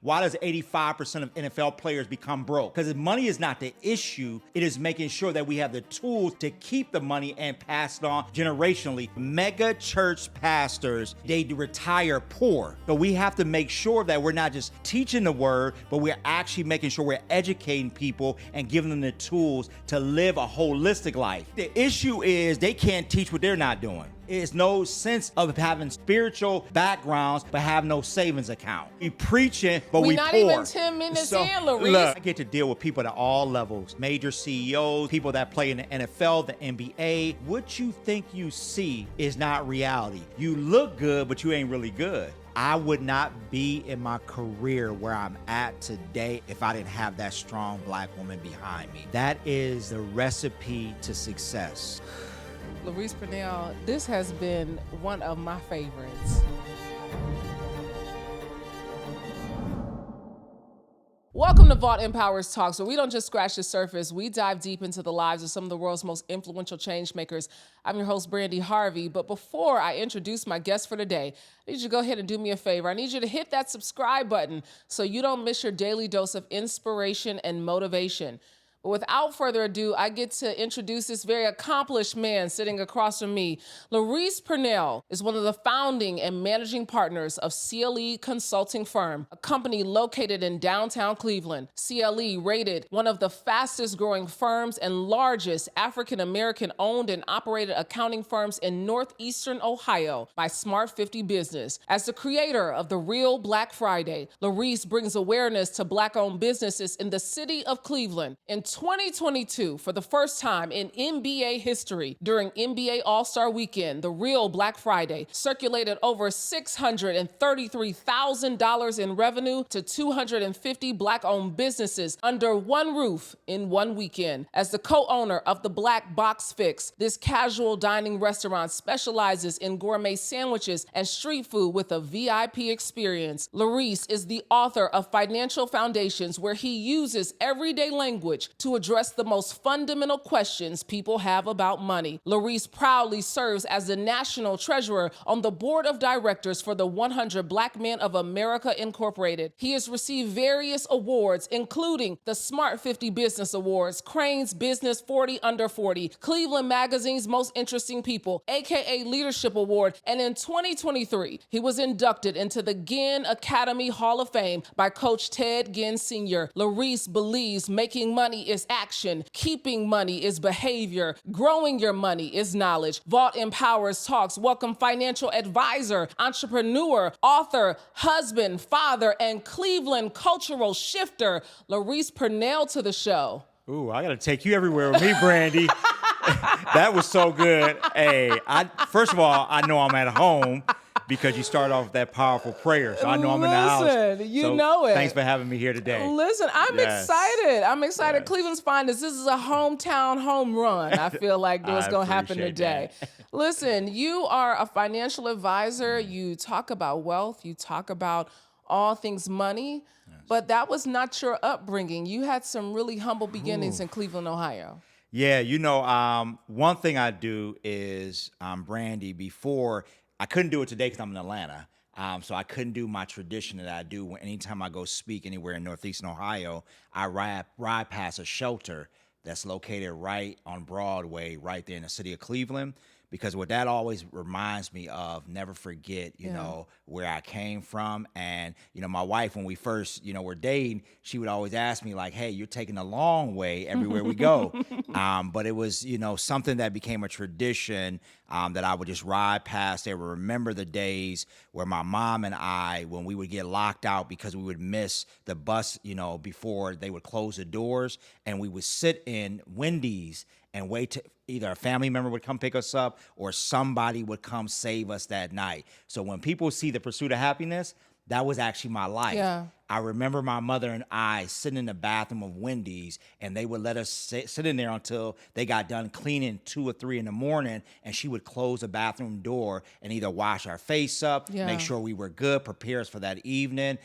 Why does 85% of NFL players become broke? Because money is not the issue. It is making sure that we have the tools to keep the money and pass it on generationally. Mega church pastors, they retire poor. But we have to make sure that we're not just teaching the word, but we're actually making sure we're educating people and giving them the tools to live a holistic life. The issue is they can't teach what they're not doing. It's no sense of having spiritual backgrounds but have no savings account. We preaching, but we poor. We're not even 10 minutes in, LaRese. Look, I get to deal with people at all levels, major CEOs, people that play in the NFL, the NBA. What you think you see is not reality. You look good, but you ain't really good. I would not be in my career where I'm at today if I didn't have that strong black woman behind me. That is the recipe to success. LaRese Purnell, this has been one of my favorites. Welcome to Vault Empowers Talks, where we don't just scratch the surface, we dive deep into the lives of some of the world's most influential change makers. I'm your host, Brandi Harvey, but before I introduce my guest for today, I need you to go ahead and do me a favor. I need you to hit that subscribe button so you don't miss your daily dose of inspiration and motivation. But without further ado, I get to introduce this very accomplished man sitting across from me. LaRese Purnell is one of the founding and managing partners of CLE Consulting Firm, a company located in downtown Cleveland. CLE rated one of the fastest growing firms and largest African-American owned and operated accounting firms in northeastern Ohio by Smart 50 Business. As the creator of the Real Black Friday, LaRese brings awareness to Black-owned businesses in the city of Cleveland. In 2022, for the first time in NBA history, during NBA All-Star Weekend, the Real Black Friday circulated over $633,000 in revenue to 250 Black-owned businesses under one roof in one weekend. As the co-owner of the Black Box Fix, this casual dining restaurant specializes in gourmet sandwiches and street food with a VIP experience. LaRese is the author of Financial Foundations, where he uses everyday language to address the most fundamental questions people have about money. LaRese proudly serves as the national treasurer on the board of directors for the 100 Black Men of America Incorporated. He has received various awards, including the Smart 50 Business Awards, Crane's Business 40 Under 40, Cleveland Magazine's Most Interesting People, aka Leadership Award, and in 2023, he was inducted into the Ginn Academy Hall of Fame by Coach Ted Ginn Sr. LaRese believes making money is action, keeping money is behavior, growing your money is knowledge. Vault Empowers Talks welcome financial advisor, entrepreneur, author, husband, father, and Cleveland cultural shifter, LaRese Purnell, to the show. Ooh, I gotta take you everywhere with me, Brandi. That was so good. Hey, first of all, I know I'm at home because you started off with that powerful prayer. So I know I'm in the house. Listen, you know it. Thanks for having me here today. Listen, I'm excited. I'm excited. Yes. Cleveland's finest. This is a hometown home run. I feel like what's going to happen today. Listen, you are a financial advisor. You talk about wealth. You talk about all things money. Yes. But that was not your upbringing. You had some really humble beginnings in Cleveland, Ohio. Yeah, one thing I do is, Brandi, before, I couldn't do it today because I'm in Atlanta. So I couldn't do my tradition that I do anytime I go speak anywhere in northeastern Ohio. I ride past a shelter that's located right on Broadway, right there in the city of Cleveland. Because what that always reminds me of, never forget, you know, where I came from. And, my wife, when we first, were dating, she would always ask me like, hey, you're taking the long way everywhere we go. But it was, something that became a tradition that I would just ride past there. Remember the days where my mom and I, when we would get locked out because we would miss the bus, before they would close the doors, and we would sit in Wendy's and wait to either a family member would come pick us up or somebody would come save us that night. So when people see the pursuit of happiness, that was actually my life. Yeah. I remember my mother and I sitting in the bathroom of Wendy's, and they would let us sit in there until they got done cleaning 2 or 3 in the morning, and she would close the bathroom door and either wash our face up, make sure we were good, prepare us for that evening.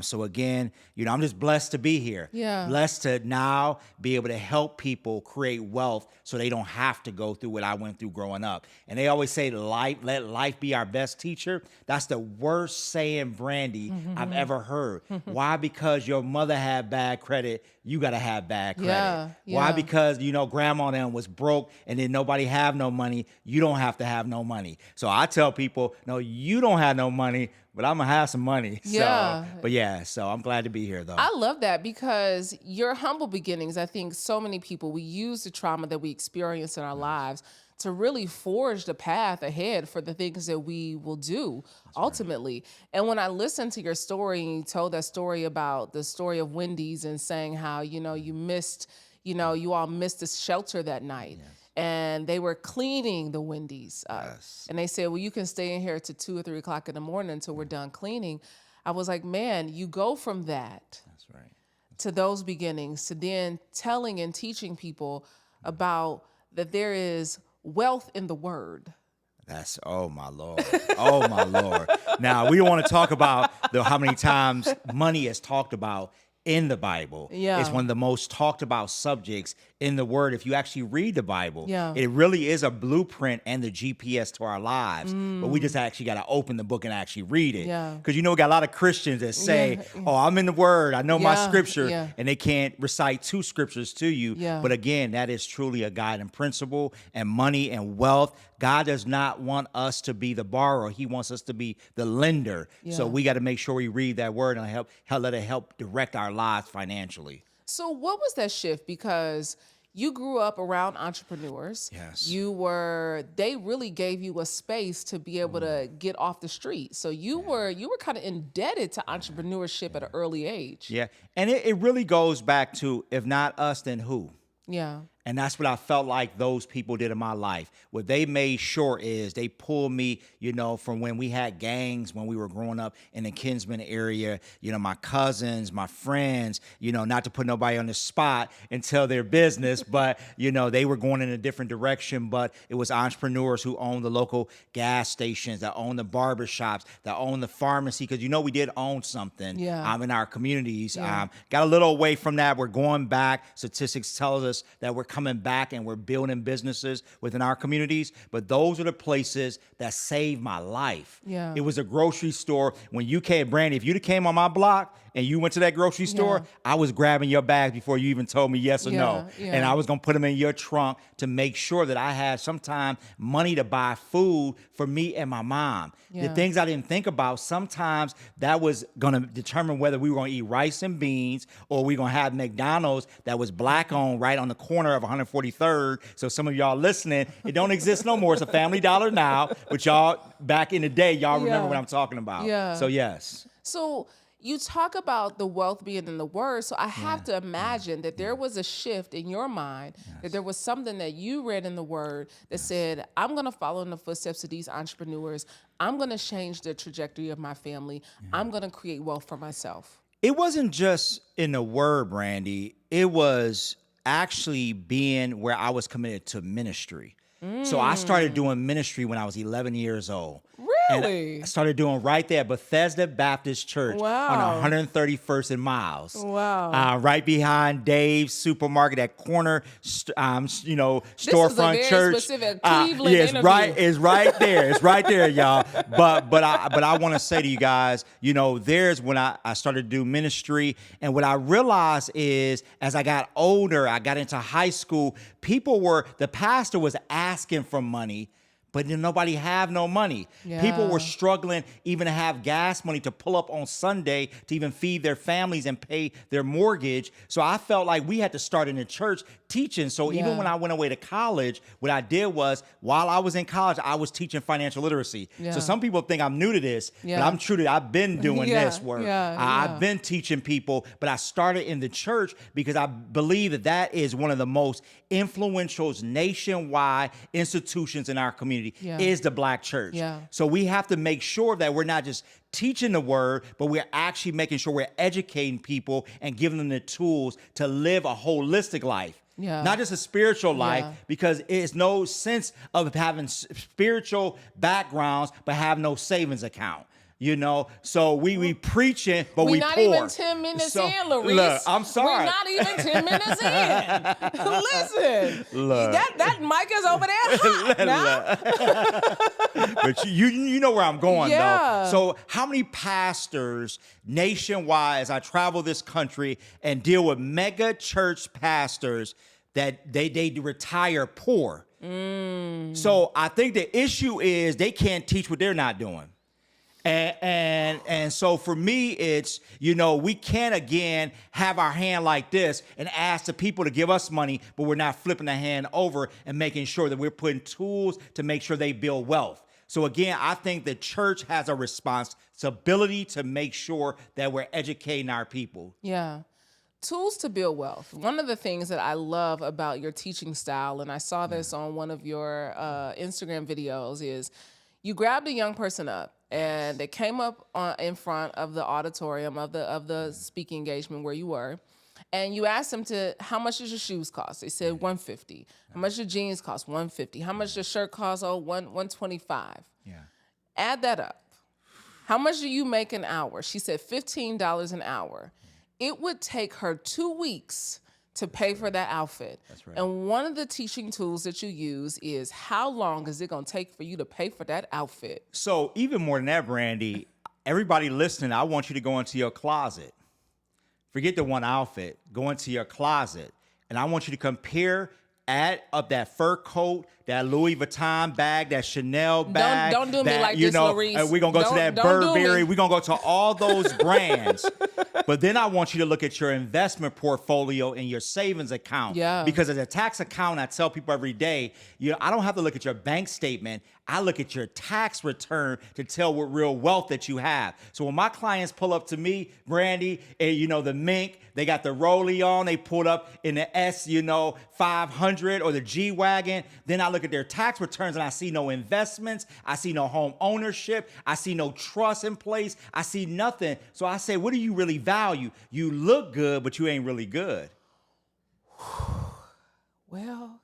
So again, I'm just blessed to be here. Yeah. Blessed to now be able to help people create wealth so they don't have to go through what I went through growing up. And they always say, let life be our best teacher. That's the worst saying, Brandi, I've ever heard. Why? Because your mother had bad credit, you got to have bad credit. Yeah, Why? yeah. Because, grandma and them was broke and then nobody have no money. You don't have to have no money. So I tell people, no, you don't have no money, but I'm going to have some money. Yeah. So I'm glad to be here, though. I love that because your humble beginnings, I think so many people, we use the trauma that we experience in our lives to really forge the path ahead for the things that we will do ultimately. And when I listened to your story and you told that story about the story of Wendy's and saying how, you missed, you all missed the shelter that night. Yes. And they were cleaning the Wendy's. Yes. And they said, well, you can stay in here to 2 or 3 o'clock in the morning until we're done cleaning. I was like, man, you go from that That's right. to those beginnings to then telling and teaching people about that there is wealth in the word. That's, oh my Lord. Oh my Lord. Now, we don't want to talk about how many times money is talked about in the Bible. Yeah. It's one of the most talked about subjects in the Word. If you actually read the Bible, Yeah. it really is a blueprint and the GPS to our lives. But we just actually got to open the book and actually read it. Yeah. Because we got a lot of Christians that say, Yeah. oh, I'm in the Word, I know my Yeah. scripture, Yeah. and they can't recite 2 scriptures to you. Yeah. But again, that is truly a guiding principle. And money and wealth, God does not want us to be the borrower. He wants us to be the lender. So Yeah. we got to make sure we read that word and let it help direct our lives financially. So what was that shift? Because you grew up around entrepreneurs. Yes. They really gave you a space to be able to get off the street. So you were kind of indebted to entrepreneurship at an early age. Yeah. And it really goes back to, if not us, then who? Yeah. And that's what I felt like those people did in my life. What they made sure is they pulled me, from when we had gangs, when we were growing up in the Kinsman area, my cousins, my friends, not to put nobody on the spot and tell their business, but, they were going in a different direction. But it was entrepreneurs who owned the local gas stations, that owned the barbershops, that owned the pharmacy, because, we did own something in our communities. Yeah. Got a little away from that. We're going back. Statistics tells us that we're coming back and we're building businesses within our communities. But those are the places that saved my life. Yeah. It was a grocery store. When you came, Brandi, if you'd came on my block and you went to that grocery store, I was grabbing your bags before you even told me yes or no. Yeah. And I was going to put them in your trunk to make sure that I had sometime money to buy food for me and my mom. Yeah. The things I didn't think about, sometimes that was going to determine whether we were going to eat rice and beans or we going to have McDonald's that was black owned right on the corner of 143rd. So some of y'all listening, it don't exist no more. It's a Family Dollar now, but y'all, back in the day, y'all remember what I'm talking about. Yeah. So yes. So you talk about the wealth being in the word. So I have to imagine that there was a shift in your mind, that there was something that you read in the word that said, I'm going to follow in the footsteps of these entrepreneurs. I'm going to change the trajectory of my family. I'm going to create wealth for myself. It wasn't just in the word, Brandi. It was actually being where I was committed to ministry. So I started doing ministry when I was 11 years old. Really? And I started doing right there at Bethesda Baptist Church Wow. on 131st and Miles. Wow. Right behind Dave's Supermarket, that corner, storefront This is a very church. specific Cleveland It's interview. It's right there. It's right there, y'all. But I want to say to you guys, there's when I started to do ministry, and what I realized is as I got older, I got into high school, the pastor was asking for money, but then nobody have no money. Yeah. People were struggling even to have gas money to pull up on Sunday to even feed their families and pay their mortgage. So I felt like we had to start in the church teaching. So even when I went away to college, what I did was, while I was in college, I was teaching financial literacy. Yeah. So some people think I'm new to this, but Yeah. I'm true to I've been doing Yeah, this work. yeah, I've been teaching people, but I started in the church because I believe that is one of the most influential nationwide institutions in our community is the Black church. Yeah. So we have to make sure that we're not just teaching the word, but we're actually making sure we're educating people and giving them the tools to live a holistic life. Yeah. Not just a spiritual life, Yeah. because it's no sense of having spiritual backgrounds but have no savings account. So we preaching, but we not poor. even 10 minutes in, Larice. Look, I'm sorry. We're not even 10 minutes in. Listen, Look. that mic is over there hot now. But you know where I'm going, Yeah. though. So how many pastors nationwide, as I travel this country and deal with mega church pastors, that they retire poor? So I think the issue is they can't teach what they're not doing. And so for me, it's, we can't, again, have our hand like this and ask the people to give us money, but we're not flipping the hand over and making sure that we're putting tools to make sure they build wealth. So again, I think the church has a responsibility to make sure that we're educating our people. Yeah. Tools to build wealth. One of the things that I love about your teaching style, and I saw this on one of your Instagram videos, is you grabbed a young person up and they came up in front of the auditorium of the speaking engagement where you were, and you asked them how much does your shoes cost? They said $150. How much your jeans cost? $150. How much your shirt cost? $125. Yeah. Add that up. How much do you make an hour? She said $15 an hour. It would take her 2 weeks to pay for that outfit. That's right. And one of the teaching tools that you use is how long is it going to take for you to pay for that outfit? So even more than that, Brandi, everybody listening, I want you to go into your closet. Forget the one outfit. Go into your closet. And I want you to compare, add up that fur coat, that Louis Vuitton bag, that Chanel bag. Don't do me like this, Larice. We're going to go to that Burberry. We're going to go to all those brands. But then I want you to look at your investment portfolio and your savings account. Yeah. Because as a tax accountant, I tell people every day, I don't have to look at your bank statement. I look at your tax return to tell what real wealth that you have. So when my clients pull up to me, Brandi, and the Mink, they got the Rollie on, they pulled up in the S, 500 or the G-Wagon, then I look at their tax returns and I see no investments, I see no home ownership, I see no trust in place, I see nothing. So I say, what do you really value? You look good, but you ain't really good. Well,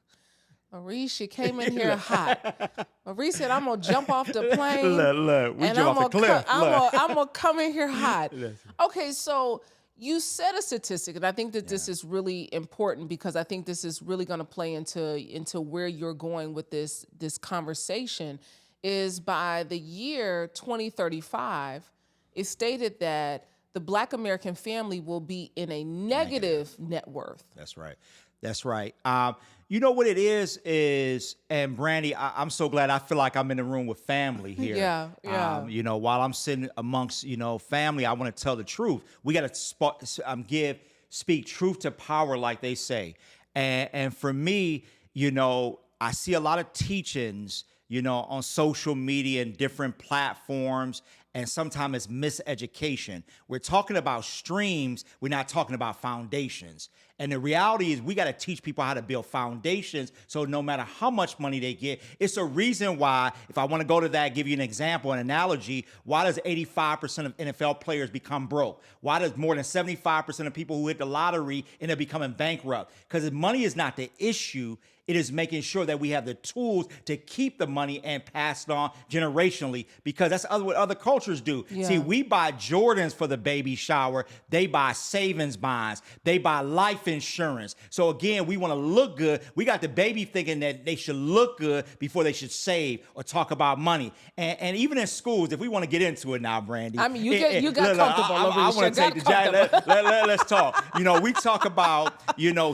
Larice, you came in here hot. Larice said, I'm going to jump off the plane. Look, we jump off the cliff. I'm going to come in here hot. Okay, so you said a statistic, and I think that this is really important because I think this is really going to play into where you're going with this conversation, is by the year 2035, it's stated that the Black American family will be in a negative net worth. That's right. That's right. You know what it is, and Brandi, I'm so glad. I feel like I'm in the room with family here. Yeah. While I'm sitting amongst, family, I want to tell the truth. We got to speak truth to power, like they say. And for me, I see a lot of teachings, on social media and different platforms, and sometimes it's miseducation. We're talking about streams. We're not talking about foundations. And the reality is we got to teach people how to build foundations so no matter how much money they get, it's a reason why, if I want to go to that, give you an example, an analogy, why does 85% of NFL players become broke? Why does more than 75% of people who hit the lottery end up becoming bankrupt? Because money is not the issue. It is making sure that we have the tools to keep the money and pass it on generationally, because that's what other cultures do. Yeah. See, we buy Jordans for the baby shower. They buy savings bonds. They buy life insurance. So again, we want to look good. We got the baby thinking that they should look good before they should save or talk about money. And even in schools, if we want to get into it now, Brandi. I mean, you got comfortable. I want to take the jacket. Let's talk. We talk about,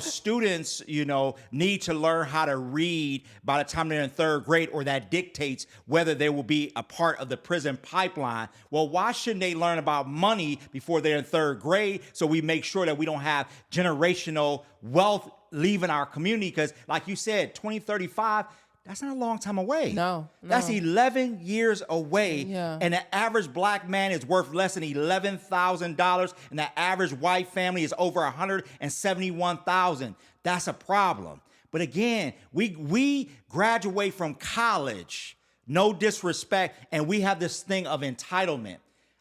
students, need to learn how to read by the time they're in third grade, or that dictates whether they will be a part of the prison pipeline. Well, why shouldn't they learn about money before they're in third grade, so we make sure that we don't have generational wealth leaving our community? Because like you said, 2035, that's not a long time away. No. That's 11 years away. Yeah. And the average Black man is worth less than $11,000. And the average white family is over $171,000. That's a problem. But again, we graduate from college, no disrespect, and we have this thing of entitlement.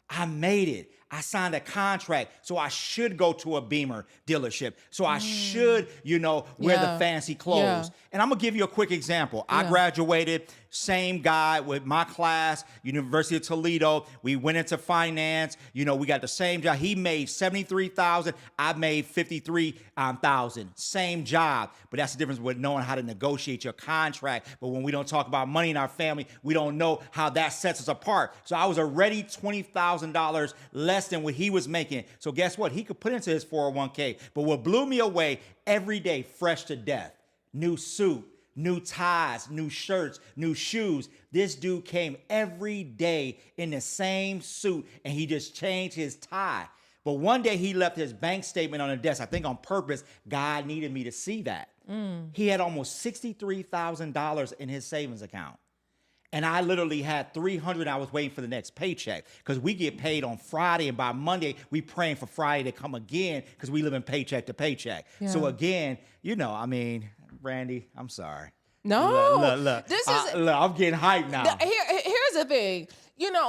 I made it. I signed a contract, so I should go to a Beamer dealership. So I should, wear the fancy clothes. Yeah. And I'm gonna give you a quick example. I graduated, same guy with my class, University of Toledo. We went into finance. We got the same job. He made $73,000. I made $53,000. Same job. But that's the difference with knowing how to negotiate your contract. But when we don't talk about money in our family, we don't know how that sets us apart. So I was already $20,000 less than what he was making. So guess what? He could put into his 401k. But what blew me away, every day, fresh to death. New suit, new ties, new shirts, new shoes. This dude came every day in the same suit, and he just changed his tie. But one day he left his bank statement on the desk. I think on purpose. God needed me to see that. He had almost $63,000 in his savings account. And I literally had $300. I was waiting for the next paycheck because we get paid on Friday, and by Monday we praying for Friday to come again because we live in paycheck to paycheck. Yeah. So again, Brandi, I'm sorry. No, look. This Look, I'm getting hyped now. Here's the thing,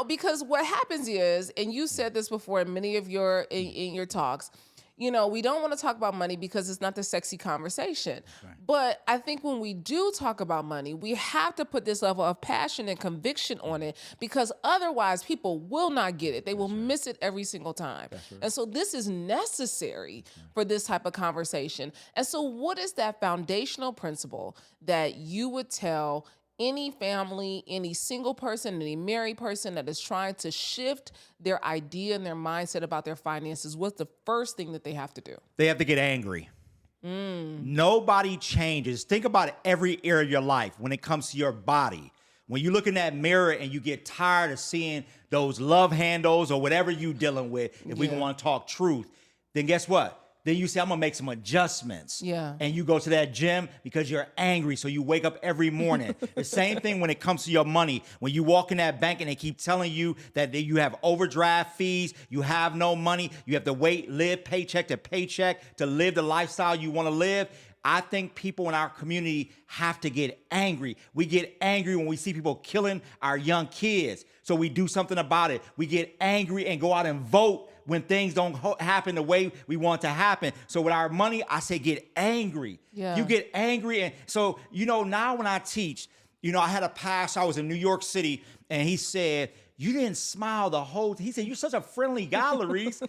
because what happens is, and you said this before in many of in your talks, we don't want to talk about money because it's not the sexy conversation. Right. But I think when we do talk about money, we have to put this level of passion and conviction on it, because otherwise people will not get it. They will miss it every single time. Right. And so this is necessary for this type of conversation. And so what is that foundational principle that you would tell any family, any single person, any married person that is trying to shift their idea and their mindset about their finances? What's the first thing that they have to do? They have to get angry. Nobody changes. Think about every area of your life when it comes to your body. When you look in that mirror and you get tired of seeing those love handles or whatever you're dealing with, if we want to talk truth, then guess what? Then you say, I'm going to make some adjustments. Yeah. And you go to that gym because you're angry, so you wake up every morning. The same thing when it comes to your money. When you walk in that bank and they keep telling you that you have overdraft fees, you have no money, you have to live paycheck to paycheck to live the lifestyle you want to live. I think people in our community have to get angry. We get angry when we see people killing our young kids. So we do something about it. We get angry and go out and vote when things don't happen the way we want to happen. So with our money, I say get angry. Yeah. You get angry. And so, now when I teach, I had a pastor, I was in New York City, and he said, you didn't smile the whole time. He said, you're such a friendly guy, LaRese.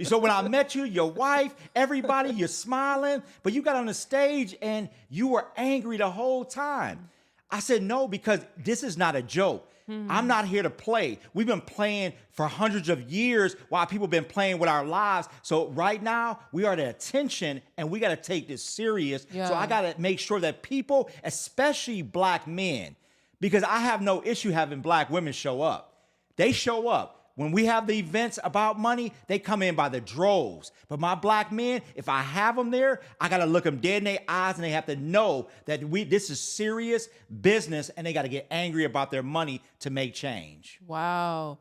So when I met you, your wife, everybody, you're smiling, but you got on the stage and you were angry the whole time. I said, no, because this is not a joke. I'm not here to play. We've been playing for hundreds of years while people have been playing with our lives. So right now, we are at attention, and we got to take this serious. Yeah. So I got to make sure that people, especially black men, because I have no issue having black women show up. They show up. When we have the events about money, they come in by the droves. But my black men, if I have them there, I got to look them dead in their eyes, and they have to know that this is serious business, and they got to get angry about their money to make change. Wow.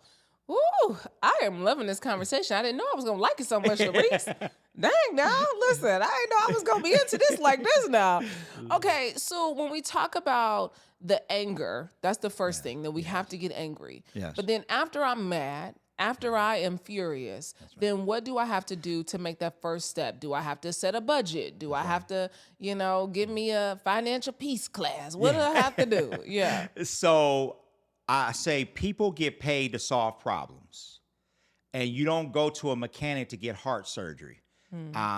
Ooh, I am loving this conversation. I didn't know I was going to like it so much, LaRese. Dang, now, listen, I didn't know I was going to be into this like this now. Okay, so when we talk about the anger, that's the first thing, that we have to get angry. Yes. But then after I'm mad, after I am furious, then what do I have to do to make that first step? Do I have to set a budget? Do I have to, give me a financial peace class? What do I have to do? Yeah. So I say people get paid to solve problems, and you don't go to a mechanic to get heart surgery.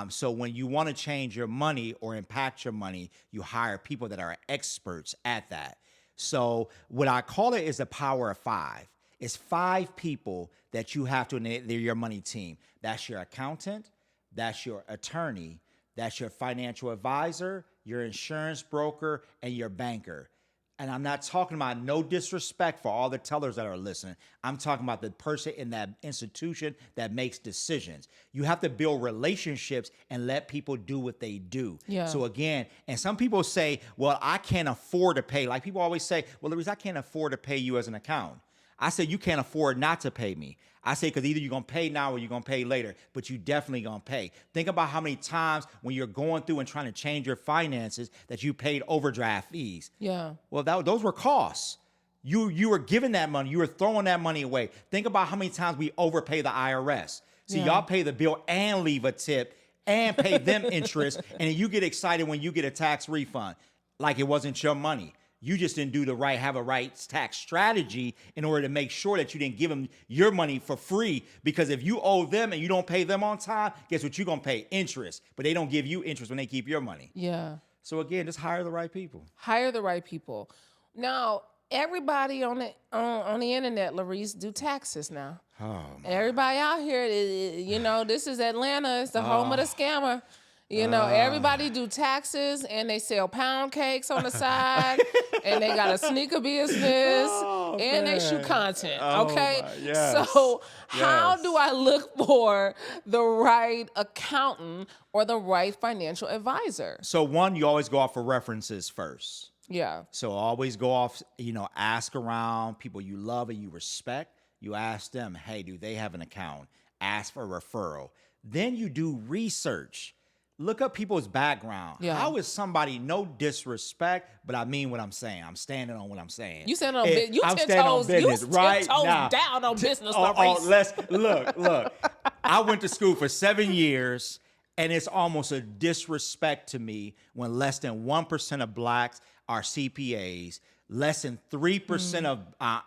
So when you want to change your money or impact your money, you hire people that are experts at that. So what I call it is the power of five. It's 5 people that you have to, they're your money team. That's your accountant, that's your attorney, that's your financial advisor, your insurance broker, and your banker. And I'm not talking about, no disrespect for all the tellers that are listening. I'm talking about the person in that institution that makes decisions. You have to build relationships and let people do what they do. Yeah. So again, and some people say, well, I can't afford to pay. Like people always say, well, LaRese, I can't afford to pay you as an accountant. I say, you can't afford not to pay me. I say, because either you're going to pay now or you're going to pay later, but you definitely going to pay. Think about how many times when you're going through and trying to change your finances that you paid overdraft fees. Yeah. Well, those were costs. You were giving that money. You were throwing that money away. Think about how many times we overpay the IRS. See, y'all pay the bill and leave a tip and pay them interest, and then you get excited when you get a tax refund, like it wasn't your money. You just didn't have a right tax strategy in order to make sure that you didn't give them your money for free. Because if you owe them and you don't pay them on time, guess what? You're going to pay interest. But they don't give you interest when they keep your money. Yeah. So again, just hire the right people. Hire the right people. Now, everybody on the internet, LaRese, do taxes now. Oh, everybody out here, this is Atlanta. It's the home of the scammer. Everybody do taxes, and they sell pound cakes on the side, and they got a sneaker business, and they shoot content, okay? So how do I look for the right accountant or the right financial advisor? So one, you always go off for references first. Yeah. So always go off, ask around people you love and you respect. You ask them, hey, do they have an account? Ask for a referral. Then you do research. Look up people's background. Yeah. How is somebody, no disrespect, but I mean what I'm saying. I'm standing on what I'm saying. You standing on business. You I'm 10 standing toes, on business, right? down on business, LaRese. Look. I went to school for 7 years, and it's almost a disrespect to me when less than 1% of blacks are CPAs. Less than 3% of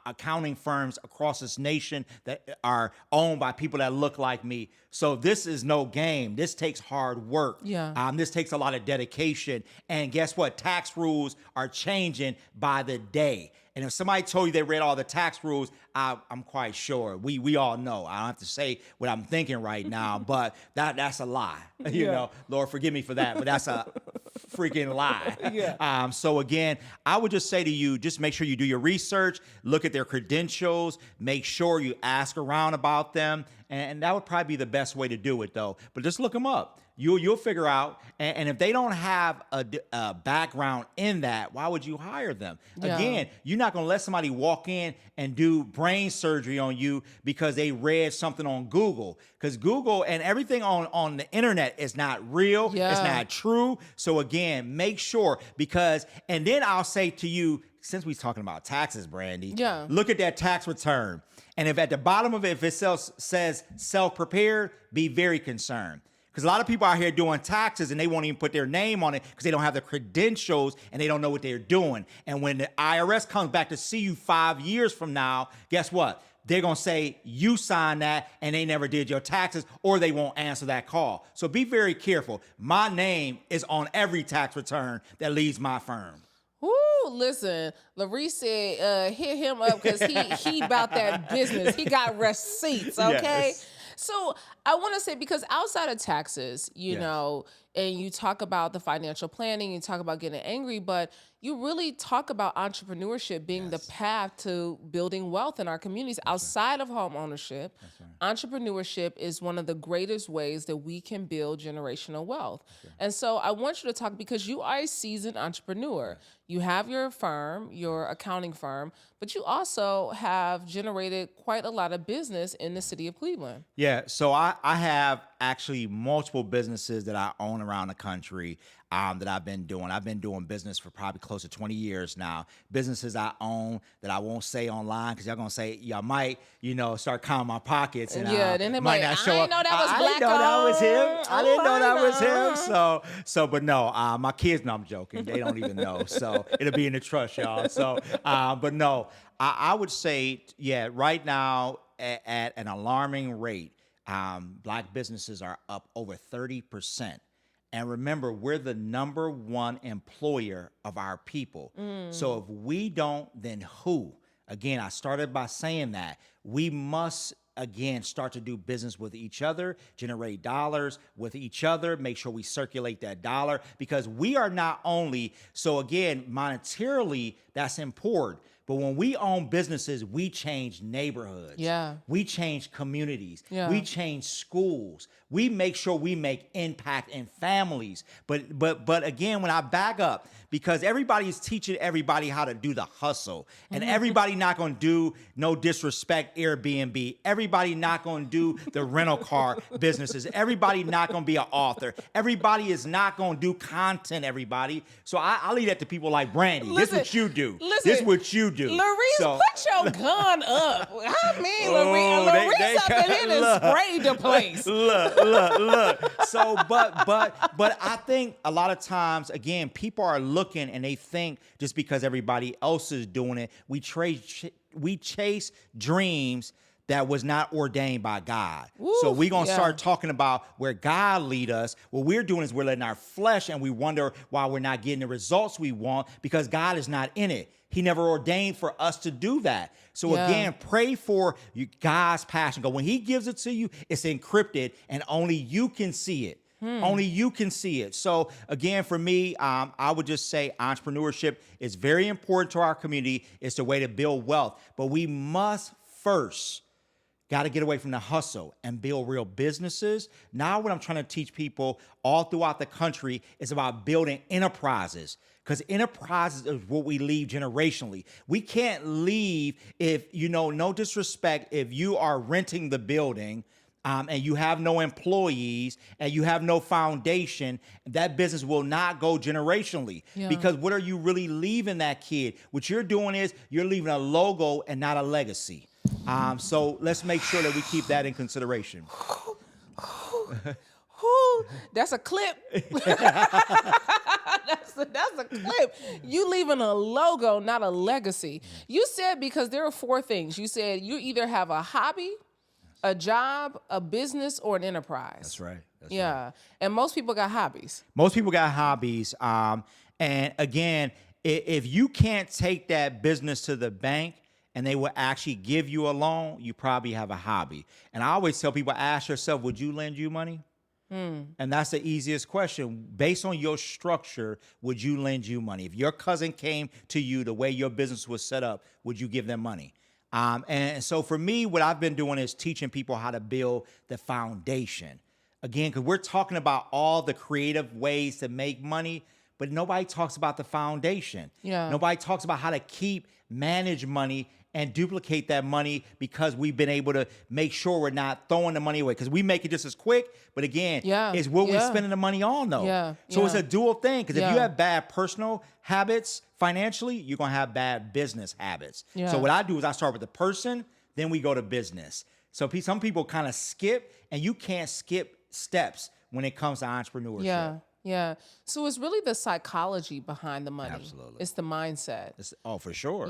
accounting firms across this nation that are owned by people that look like me. So this is no game. This takes hard work. Yeah. This takes a lot of dedication. And guess what? Tax rules are changing by the day. And if somebody told you they read all the tax rules, I'm quite sure. We all know. I don't have to say what I'm thinking right now, but that's a lie. Lord, forgive me for that, but that's a freaking lie. Yeah. So again, I would just say to you, just make sure you do your research, look at their credentials, make sure you ask around about them, and that would probably be the best way to do it, though. But just look them up. You'll figure out. And if they don't have a background in that, why would you hire them? Yeah. Again, you're not going to let somebody walk in and do brain surgery on you because they read something on Google. Because Google and everything on the internet is not real. Yeah. It's not true. So again, make sure and then I'll say to you, since we're talking about taxes, Brandi, look at that tax return. And if at the bottom of it, if it says self-prepared, be very concerned. Because a lot of people out here doing taxes and they won't even put their name on it because they don't have the credentials and they don't know what they're doing. And when the IRS comes back to see you 5 years from now, guess what? They're going to say you signed that and they never did your taxes, or they won't answer that call. So be very careful. My name is on every tax return that leaves my firm. Ooh, listen, LaRese said hit him up because he about that business. He got receipts, okay? Yes. So I want to say, because outside of taxes, you know, and you talk about the financial planning, you talk about getting angry, but you really talk about entrepreneurship being the path to building wealth in our communities outside of home ownership. Entrepreneurship is one of the greatest ways that we can build generational wealth. And so I want you to talk, because you are a seasoned entrepreneur. You have your firm, your accounting firm, but you also have generated quite a lot of business in the city of Cleveland. Yeah, so I have actually multiple businesses that I own around the country that I've been doing. I've been doing business for probably close to 20 years now. Businesses I own that I won't say online because y'all gonna say, y'all might, start counting my pockets. And then they might not show up. I didn't know that was black. I didn't know that was him. I didn't know that was him. But no, my kids know I'm joking. They don't even know. So it'll be in the trust, y'all. So, but no, I would say, right now at an alarming rate, black businesses are up over 30%. And remember, we're the number one employer of our people. So if we don't, then who? Again, I started by saying that. We must, again, start to do business with each other, generate dollars with each other, make sure we circulate that dollar, because we are not only, so again, monetarily, that's important. But when we own businesses, we change neighborhoods. Yeah. We change communities. Yeah. We change schools. We make sure we make impact in families. But again, when I back up, because everybody is teaching everybody how to do the hustle. And everybody not going to do, no disrespect, Airbnb. Everybody not going to do the rental car businesses. Everybody not going to be an author. Everybody is not going to do content, everybody. So I leave that to people like Brandi. This is what you do. This is what you do. do. LaRese, So, put your gun up. I mean, Oh, LaRese up in here and sprayed the place. Look. So, but I think a lot of times, again, people are looking and they think just because everybody else is doing it, we chase dreams that was not ordained by God. So we're going to start talking about where God lead us. What we're doing is we're letting our flesh, and we wonder why we're not getting the results we want because God is not in it. He never ordained for us to do that. So again, pray for God's passion. Because when he gives it to you, it's encrypted and only you can see it. Only you can see it. So again, for me, I would just say entrepreneurship is very important to our community. It's the way to build wealth. But we must first got to get away from the hustle and build real businesses. Now what I'm trying to teach people all throughout the country is about building enterprises, because enterprises is what we leave generationally. We can't leave if, no disrespect, if you are renting the building and you have no employees and you have no foundation, that business will not go generationally. Because what are you really leaving that kid? What you're doing is you're leaving a logo and not a legacy. So let's make sure that we keep that in consideration. That's a clip. That's a clip. You leaving a logo, not a legacy. You said because there are 4 things. You said you either have a hobby, a job, a business, or an enterprise. That's right. Right. And most people got hobbies. Most people got hobbies. And again, if you can't take that business to the bank and they will actually give you a loan, you probably have a hobby. And I always tell people, ask yourself, would you lend you money? And that's the easiest question. Based on your structure, would you lend you money? If your cousin came to you the way your business was set up, would you give them money? And so for me, what I've been doing is teaching people how to build the foundation. Again, because we're talking about all the creative ways to make money, but nobody talks about the foundation. Nobody talks about how to manage money and duplicate that money, because we've been able to make sure we're not throwing the money away, because we make it just as quick. But again, it's what we're spending the money on, though. So it's a dual thing, because if you have bad personal habits financially, you're going to have bad business habits. So what I do is I start with the person, then we go to business. So some people kind of skip, and you can't skip steps when it comes to entrepreneurship. So it's really the psychology behind the money. Absolutely. It's the mindset. For sure.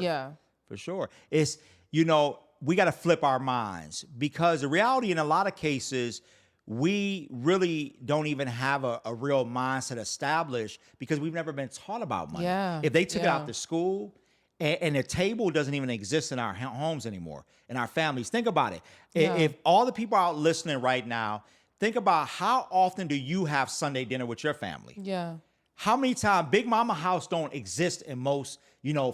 For sure. It's, we got to flip our minds, because the reality in a lot of cases, we really don't even have a real mindset established, because we've never been taught about money. If they took it out to school, and the table doesn't even exist in our homes anymore, in our families. Think about it. If all the people out listening right now, think about how often do you have Sunday dinner with your family? How many times? Big Mama house don't exist in most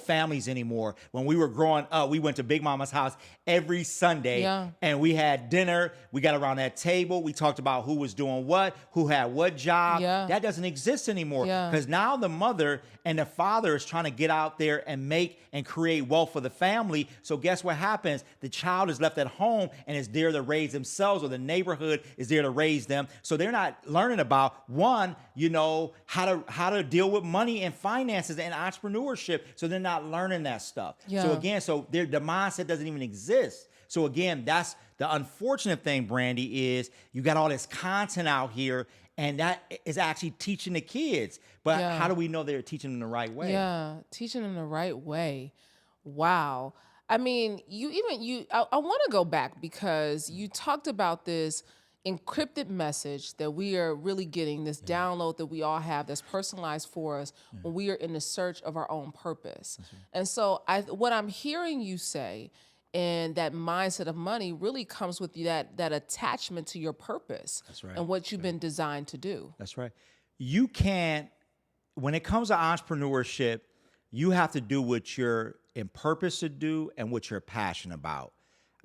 families anymore. When we were growing up, we went to Big Mama's house every Sunday, and we had dinner. We got around that table. We talked about who was doing what, who had what job. That doesn't exist anymore, because now the mother and the father is trying to get out there and make and create wealth for the family. So guess what happens? The child is left at home and is there to raise themselves, or the neighborhood is there to raise them. So they're not learning about, one, how to deal with money and finances and entrepreneurship. So they're not learning that stuff. So again, the mindset doesn't even exist. So again, that's the unfortunate thing, Brandi, is you got all this content out here, and that is actually teaching the kids. But how do we know they're teaching them the right way? Teaching them the right way. Wow. I mean, I want to go back, because you talked about this encrypted message that we are really getting, this download that we all have that's personalized for us when we are in the search of our own purpose. And so what I'm hearing you say, and that mindset of money really comes with that attachment to your purpose and what you've been designed to do. That's right. You can't, when it comes to entrepreneurship, you have to do what you're in purpose to do and what you're passionate about.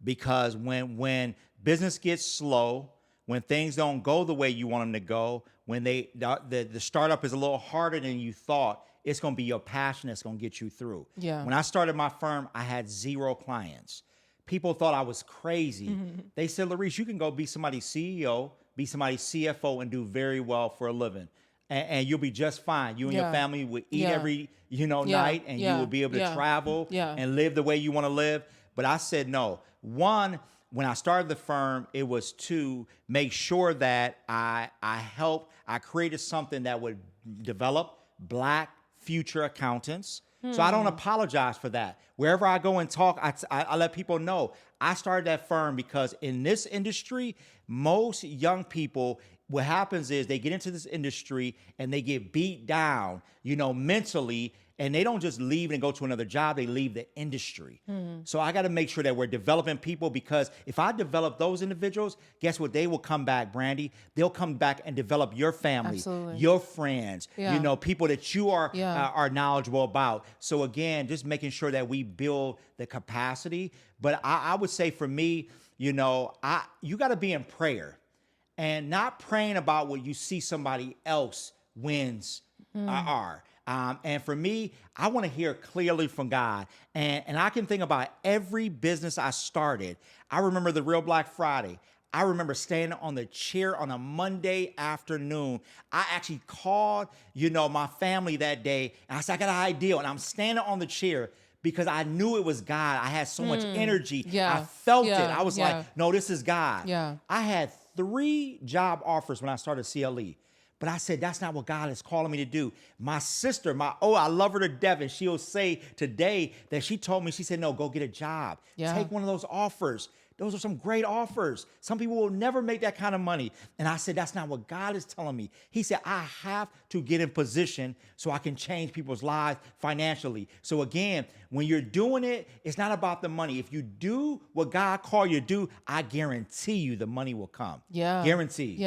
Because when business gets slow, when things don't go the way you want them to go, when the startup is a little harder than you thought, it's going to be your passion that's going to get you through. When I started my firm, I had 0 clients. People thought I was crazy. They said, LaRese, you can go be somebody's CEO, be somebody's CFO, and do very well for a living. and you'll be just fine. You and your family will eat every, night, and you will be able to travel and live the way you want to live. But I said, no. One, when I started the firm, it was to make sure that I created something that would develop Black future accountants. So I don't apologize for that. Wherever I go and talk, I let people know I started that firm because in this industry, most young people, what happens is they get into this industry and they get beat down, mentally, and they don't just leave and go to another job, they leave the industry. So I got to make sure that we're developing people, because if I develop those individuals, guess what? They will come back, Brandi. They'll come back and develop your family, your friends, people that you are knowledgeable about. So again, just making sure that we build the capacity. But I would say for me, you got to be in prayer and not praying about what you see somebody else wins are. And for me, I want to hear clearly from God. And I can think about every business I started. I remember the Real Black Friday. I remember standing on the chair on a Monday afternoon. I actually called, my family that day. And I said, I got an idea. And I'm standing on the chair because I knew it was God. I had so much energy. I felt it. I was like, no, this is God. I had 3 job offers when I started CLE. But I said, that's not what God is calling me to do. My sister, I love her to death. And she'll say today that she told me, she said, no, go get a job. Take one of those offers. Those are some great offers. Some people will never make that kind of money. And I said, that's not what God is telling me. He said, I have to get in position so I can change people's lives financially. So again, when you're doing it, it's not about the money. If you do what God called you to do, I guarantee you the money will come. Guaranteed.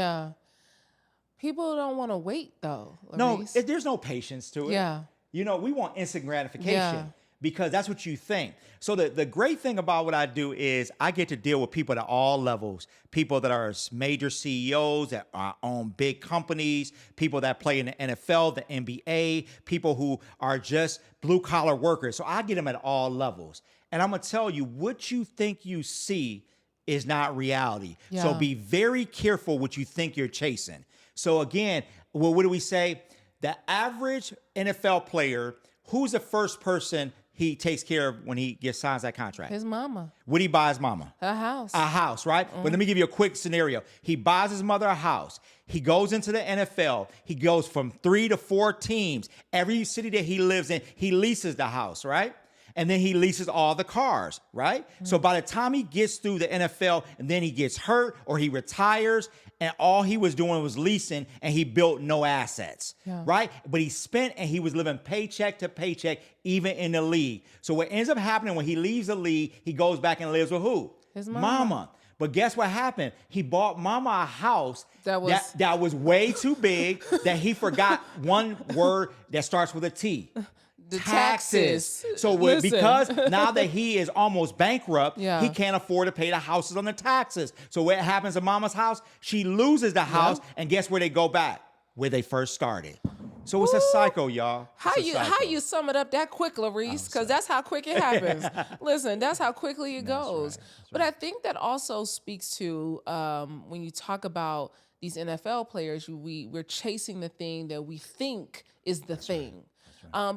People don't want to wait, though, LaRese. No, there's no patience to it. We want instant gratification because that's what you think. So the great thing about what I do is I get to deal with people at all levels, people that are major CEOs that own big companies, people that play in the NFL, the NBA, people who are just blue-collar workers. So I get them at all levels. And I'm going to tell you, what you think you see is not reality. So be very careful what you think you're chasing. So again, what do we say? The average NFL player, who's the first person he takes care of when he signs that contract? His mama. What do he buy his mama? A house. A house, right? But let me give you a quick scenario. He buys his mother a house. He goes into the NFL. He goes from 3 to 4 teams. Every city that he lives in, he leases the house, right? And then he leases all the cars, right? So by the time he gets through the NFL and then he gets hurt or he retires, and all he was doing was leasing and he built no assets, right? But he spent and he was living paycheck to paycheck, even in the league. So what ends up happening when he leaves the league, he goes back and lives with who? His mama. But guess what happened? He bought mama a house that was way too big that he forgot one word that starts with a T. The taxes. So because now that he is almost bankrupt, he can't afford to pay the houses on the taxes. So what happens to mama's house? She loses the house, and guess where they go back? Where they first started. So it's a cycle, y'all. How you sum it up that quick, LaRese? Because that's how quick it happens. Listen, that's how quickly it goes. Right. But I think that also speaks to when you talk about these NFL players, we're chasing the thing that we think is the thing.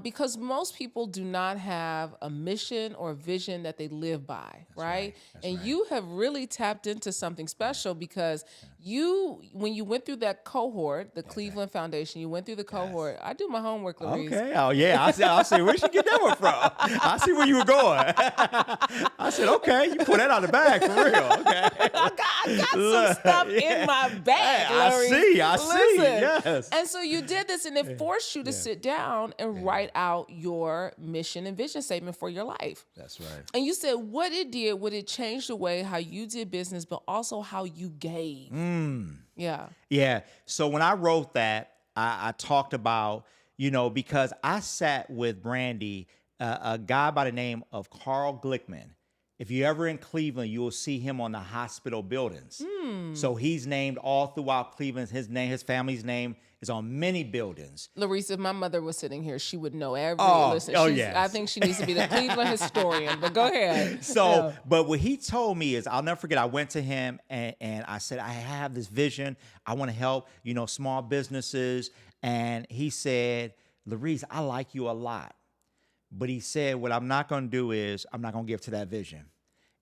Because most people do not have a mission or a vision that they live by, right? And you have really tapped into something special because when you went through that cohort, the Cleveland Foundation, you went through the cohort. I do my homework, LaRese. Okay. Oh, yeah. I see. Where'd you get that one from? I see where you were going. I said, okay, you put that out the bag for real. Okay. I got some stuff in my bag, LaRese. I see. Yes. And so you did this, and it forced you to sit down and write out your mission and vision statement for your life. That's right. And you said what it changed the way how you did business, but also how you gave. Yeah. So when I wrote that, I talked about, because I sat with Brandi, a guy by the name of Carl Glickman. if you're ever in Cleveland, you will see him on the hospital buildings. So he's named all throughout Cleveland. His family's name is on many buildings. Larice, if my mother was sitting here, she would know every. Yes. I think she needs to be the Cleveland historian. But go ahead. So, but what he told me is, I'll never forget. I went to him and I said, I have this vision. I want to help, small businesses. And he said, Larice, I like you a lot. But he said, what I'm not going to do is I'm not going to give to that vision.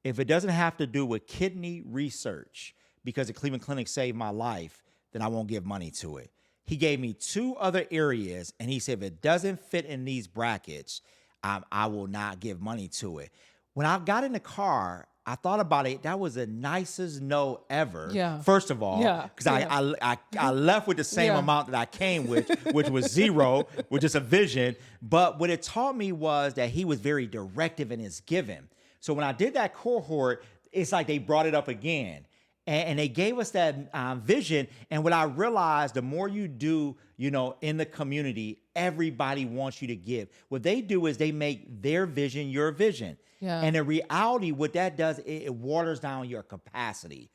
If it doesn't have to do with kidney research, because the Cleveland Clinic saved my life, then I won't give money to it. He gave me 2 other areas, and he said, if it doesn't fit in these brackets, I will not give money to it. When I got in the car, I thought about it. That was the nicest no ever. Yeah. First of all, because I left with the same amount that I came with, which was 0, with just a vision. But what it taught me was that he was very directive in his giving. So when I did that cohort, it's like they brought it up again. And they gave us that vision. And what I realized, the more you do, in the community, everybody wants you to give. What they do is they make their vision your vision. Yeah. And in reality, what that does, it waters down your capacity.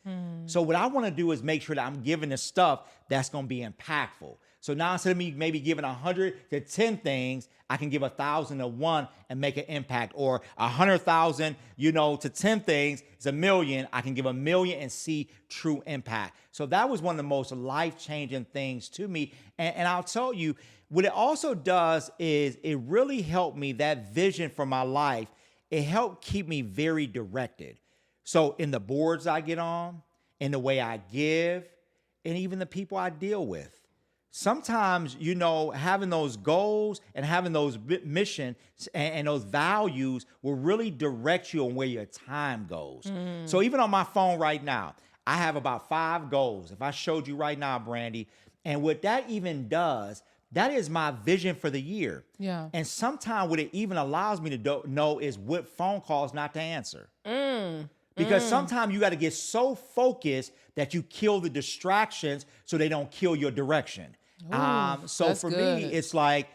So what I want to do is make sure that I'm giving the stuff that's going to be impactful. So now instead of me maybe giving 100 to 10 things, I can give 1,000 to 1 and make an impact. Or 100,000, to 10 things, it's 1 million. I can give 1 million and see true impact. So that was one of the most life-changing things to me. And I'll tell you, what it also does is it really helped me, that vision for my life, it helped keep me very directed. So in the boards I get on, in the way I give, and even the people I deal with. Sometimes, having those goals and having those missions and those values will really direct you on where your time goes. So even on my phone right now, I have about 5 goals. If I showed you right now, Brandi, and what that even does, that is my vision for the year. Yeah. And sometimes what it even allows me to know is what phone calls not to answer. Because sometimes you got to get so focused that you kill the distractions so they don't kill your direction. So for me, it's like,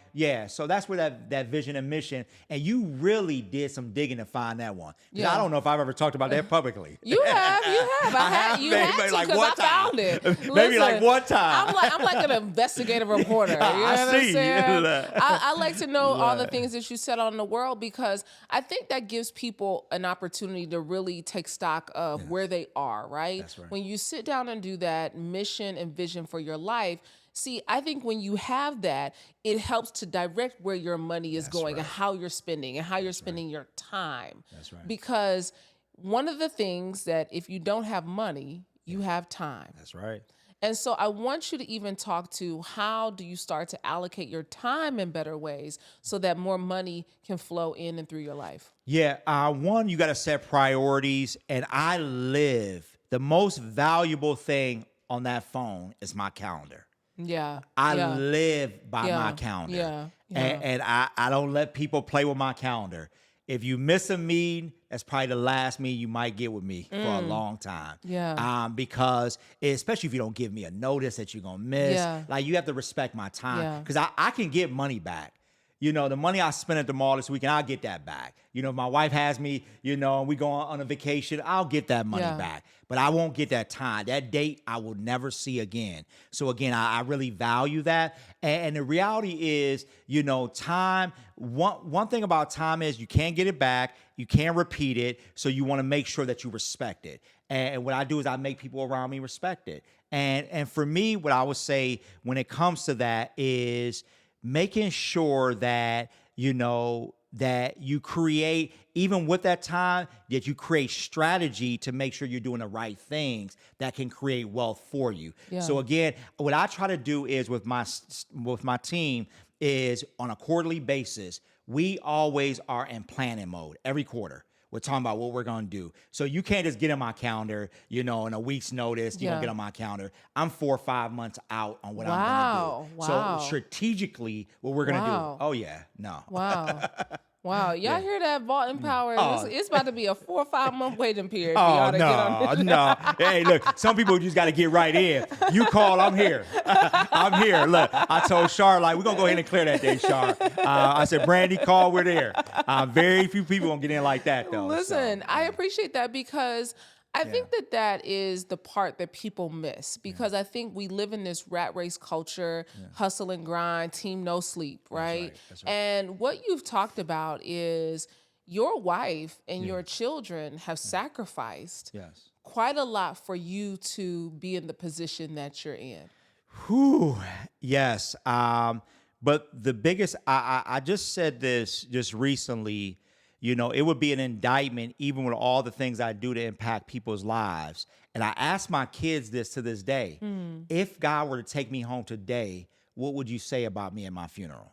so that's where that vision and mission, and you really did some digging to find that one. I don't know if I've ever talked about that publicly. You have. You had to, like because I found it. Maybe like one time. I'm like an investigative reporter. You know what I'm saying? I like to know all the things that you said on the world, because I think that gives people an opportunity to really take stock of where they are, right? That's right. When you sit down and do that mission and vision for your life, see, I think when you have that, it helps to direct where your money is going and how you're spending and how you're spending your time. That's right. Because one of the things that if you don't have money, you have time. That's right. And so I want you to even talk to, how do you start to allocate your time in better ways so that more money can flow in and through your life? Yeah. One, you got to set priorities. And the most valuable thing on that phone is my calendar. I live by my calendar. And I don't let people play with my calendar. If you miss a meeting, that's probably the last meeting you might get with me for a long time. Because especially if you don't give me a notice that you're going to miss, like, you have to respect my time, because I can get money back. The money I spent at the mall this weekend, I'll get that back. If my wife has me, and we go on a vacation, I'll get that money back. But I won't get that time. That date I will never see again. So again, I really value that. And the reality is, time, one thing about time is you can't get it back. You can't repeat it. So you want to make sure that you respect it. And what I do is I make people around me respect it. And for me, what I would say when it comes to that is making sure that, that you create, even with that time, that you create strategy to make sure you're doing the right things that can create wealth for you. So again, what I try to do is with my team is on a quarterly basis, we always are in planning mode every quarter. We're talking about what we're going to do. So you can't just get on my calendar, in a week's notice, you don't get on my calendar. I'm 4 or 5 months out on what I'm going to do. So strategically, what we're going to do. Oh, yeah. No. Wow. Wow, y'all hear that? Vault and Power. Oh. It's about to be a 4 or 5 month waiting period for Oh, y'all to get on. no. Hey, look, some people just got to get right in. You call, I'm here. I'm here. Look, I told Char, like, we're going to go ahead and clear that day, Char. I said, Brandi, call, we're there. Very few people going to get in like that, though. Listen, I appreciate that because I think that is the part that people miss because I think we live in this rat race culture, hustle and grind, team no sleep, right? That's right. And what you've talked about is your wife and your children have sacrificed quite a lot for you to be in the position that you're in. Whew, yes. But the biggest, I just said this just recently, you know, it would be an indictment even with all the things I do to impact people's lives. And I ask my kids this to this day. If God were to take me home today, what would you say about me at my funeral?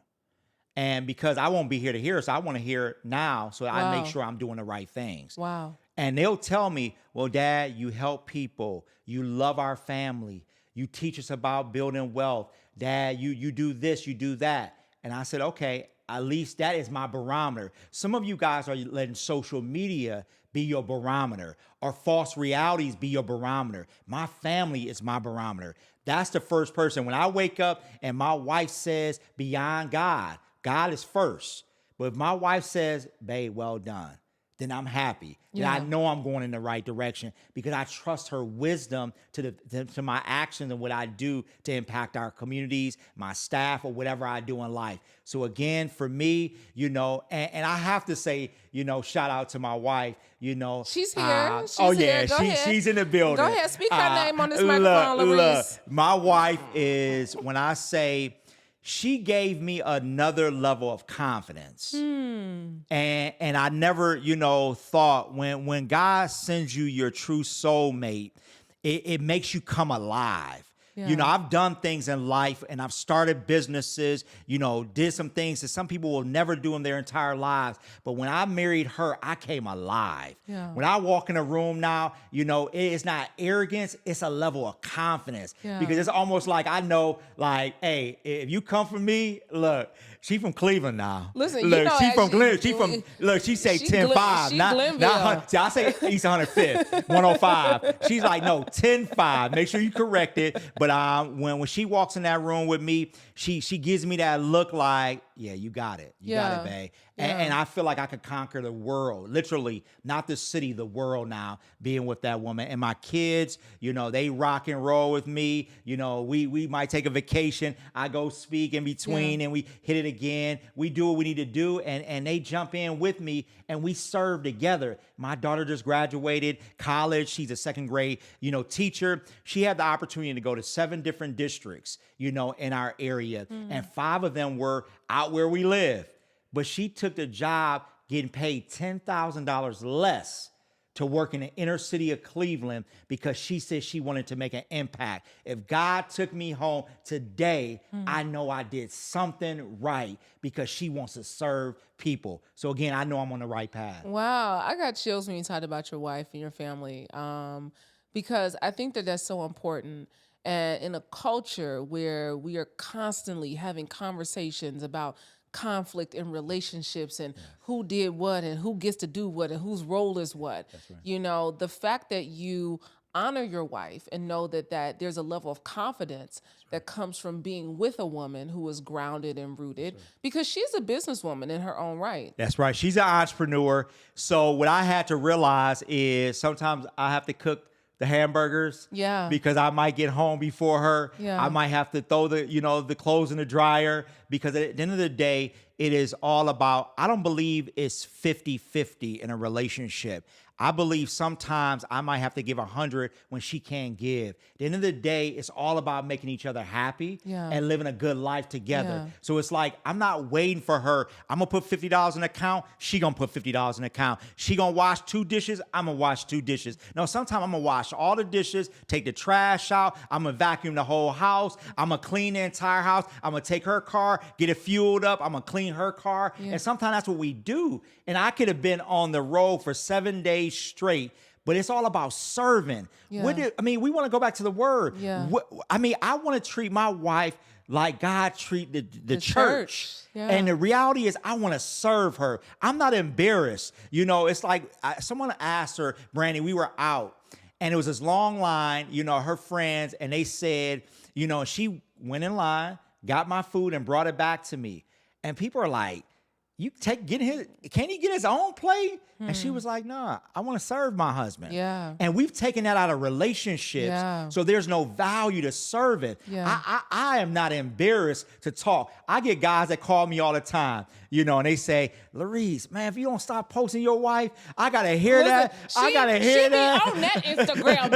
And because I won't be here to hear it, so I want to hear it now so I make sure I'm doing the right things. Wow. And they'll tell me, well, Dad, you help people. You love our family. You teach us about building wealth. Dad, you do this, you do that. And I said, okay, at least that is my barometer. Some of you guys are letting social media be your barometer or false realities be your barometer. My family is my barometer. That's the first person. When I wake up and my wife says beyond God, God is first. But if my wife says, babe, well done, then I'm happy. Then I know I'm going in the right direction because I trust her wisdom to my actions and what I do to impact our communities, my staff, or whatever I do in life. So again, for me, you know, and I have to say, you know, shout out to my wife, you know. She's here. She's in the building. Go ahead, speak her name on this microphone, LaRese. My wife is, when I say, she gave me another level of confidence. And I never, you know, thought when God sends you your true soulmate, it makes you come alive. You know, I've done things in life and I've started businesses, you know, did some things that some people will never do in their entire lives. But when I married her, I came alive. When I walk in a room now, you know, it's not arrogance, it's a level of confidence. Because it's almost like I know, like, hey, if you come for me, look, she from Cleveland now. Listen, look, you know, she from Cleveland. Look, she say 10-5. See, I say East 105th, 105. She's like, no, 10-5. Make sure you correct it. But when she walks in that room with me, she gives me that look like, yeah, you got it. You got it, babe. And I feel like I could conquer the world, literally, not the city, the world now, being with that woman. And my kids, you know, they rock and roll with me. You know, we might take a vacation. I go speak in between and we hit it again. We do what we need to do. And they jump in with me and we serve together. My daughter just graduated college. She's a second grade, you know, teacher. She had the opportunity to go to 7 different districts, you know, in our area. And 5 of them were out where we live. But she took the job getting paid $10,000 less to work in the inner city of Cleveland because she said she wanted to make an impact. If God took me home today, I know I did something right because she wants to serve people. So again, I know I'm on the right path. Wow, I got chills when you talked about your wife and your family because I think that that's so important. And in a culture where we are constantly having conversations about conflict in relationships and who did what and who gets to do what and whose role is what. You know, the fact that you honor your wife and know that there's a level of confidence that comes from being with a woman who is grounded and rooted because she's a businesswoman in her own right. That's right. She's an entrepreneur. So what I had to realize is sometimes I have to cook the hamburgers. Because I might get home before her. I might have to throw the clothes in the dryer because at the end of the day, it is all about, I don't believe it's 50-50 in a relationship. I believe sometimes I might have to give 100 when she can't give. At the end of the day, it's all about making each other happy and living a good life together. So it's like, I'm not waiting for her. I'm going to put $50 in the account. She going to put $50 in the account. She going to wash 2 dishes. I'm going to wash 2 dishes. No, sometimes I'm going to wash all the dishes, take the trash out. I'm going to vacuum the whole house. I'm going to clean the entire house. I'm going to take her car, get it fueled up. I'm going to clean her car. And sometimes that's what we do. And I could have been on the road for 7 days straight, but it's all about serving. We want to go back to the word. I want to treat my wife like God treat the church. Yeah. And the reality is I want to serve her. I'm not embarrassed. You know, it's like someone asked her, Brandi, we were out and it was this long line, you know, her friends, and they said, you know, she went in line, got my food and brought it back to me. And people are like, can he get his own plate? And she was like, nah, I want to serve my husband. Yeah. And we've taken that out of relationships. Yeah. So there's no value to serve it. Yeah. I am not embarrassed to talk. I get guys that call me all the time, you know, and they say, LaRese, man, if you don't stop posting your wife, I got to hear that. I got to hear that. She be on that Instagram,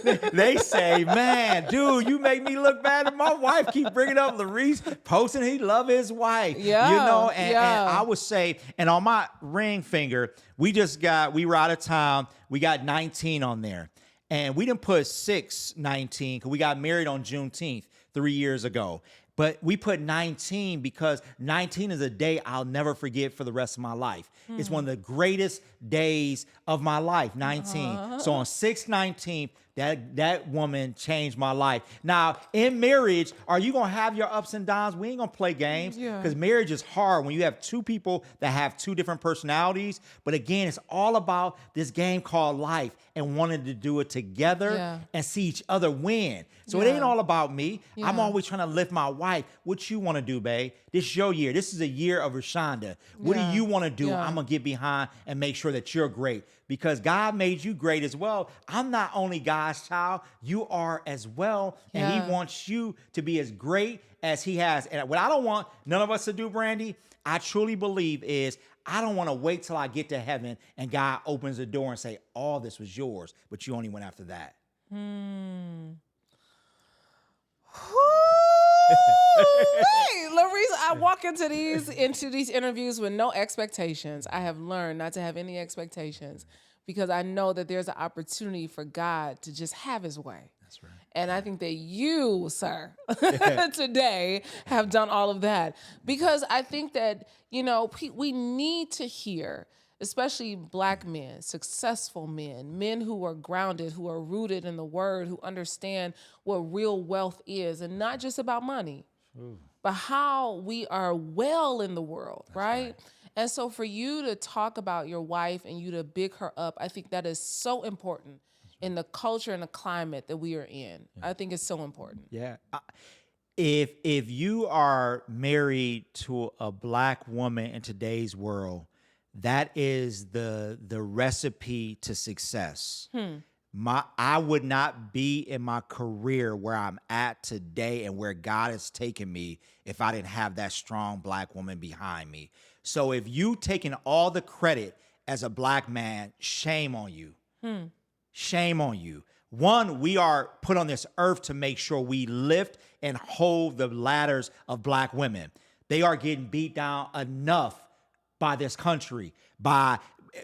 baby. They say, man, dude, you make me look bad. And my wife keep bringing up LaRese posting he love his wife. Yeah. You know, and I would say, and on my ring finger, we were out of town. We got 19 on there. And we didn't put 6/19 because we got married on Juneteenth 3 years ago. But we put 19 because 19 is a day I'll never forget for the rest of my life. It's one of the greatest days of my life, 19. So on 6/19, that woman changed my life. Now, in marriage, are you going to have your ups and downs? We ain't going to play games because marriage is hard when you have two people that have two different personalities. But again, it's all about this game called life and wanting to do it together and see each other win. So it ain't all about me. I'm always trying to lift my wife. What you want to do, babe? This is your year. This is a year of Rashonda. What do you want to do? I'm going to get behind and make sure that you're great because God made you great as well. I'm not only God's child, you are as well. And he wants you to be as great as he has. And what I don't want none of us to do, Brandi, I truly believe is I don't want to wait till I get to heaven and God opens the door and say, all this was yours, but you only went after that. Hey, LaRese, I walk into these interviews with no expectations. I have learned not to have any expectations because I know that there's an opportunity for God to just have his way. That's right. And I think that you, sir, today have done all of that because I think that, you know, we need to hear, especially Black men, successful men who are grounded, who are rooted in the word, who understand what real wealth is and not just about money, but how we are well in the world, right? And so for you to talk about your wife and you to big her up, I think that is so important in the culture and the climate that we are in. I think it's so important. Yeah. If you are married to a Black woman in today's world, that is the recipe to success. I would not be in my career where I'm at today and where God has taken me if I didn't have that strong Black woman behind me. So if you taking all the credit as a Black man, shame on you. Shame on you. One, we are put on this earth to make sure we lift and hold the ladders of Black women. They are getting beat down enough by this country, by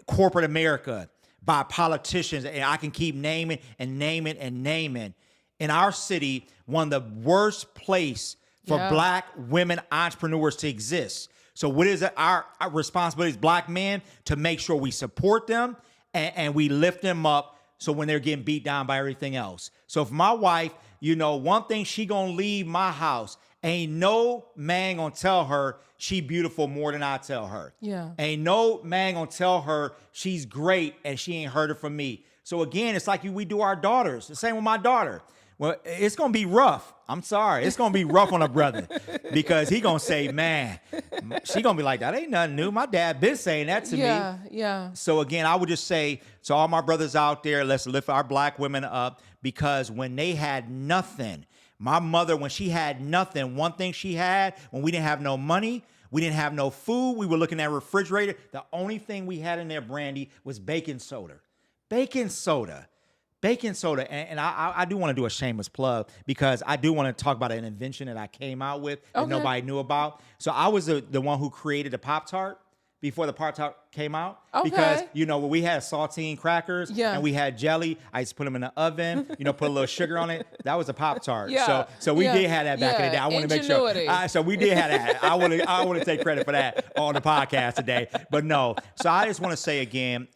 corporate America, by politicians, and I can keep naming and naming and naming. In our city, one of the worst place for Black women entrepreneurs to exist. So what is it? Our responsibility as Black men to make sure we support them and we lift them up so when they're getting beat down by everything else. So if my wife, you know, one thing she gonna leave my house, ain't no man gonna tell her she beautiful more than I tell her. Ain't no man gonna tell her she's great and she ain't heard it from me. So again, it's like we do our daughters. The same with my daughter. Well, it's gonna be rough. I'm sorry. It's gonna be rough on a brother because he gonna say, man, she gonna be like, that ain't nothing new. My dad been saying that to me. So again, I would just say to all my brothers out there, let's lift our Black women up because when they had nothing, my mother, when she had nothing, one thing she had, when we didn't have no money, we didn't have no food, we were looking at a refrigerator, the only thing we had in there, Brandi, was baking soda. Baking soda. Baking soda, and I do want to do a shameless plug because I do want to talk about an invention that I came out with that nobody knew about. So I was the one who created the Pop-Tart before the Pop-Tart came out. Because, you know, when we had saltine crackers and we had jelly, I used to put them in the oven, you know, put a little sugar on it. That was a Pop-Tart. So we did have that back in the day. I want to make sure. So we did have that. I want to take credit for that on the podcast today. But no. So I just want to say again,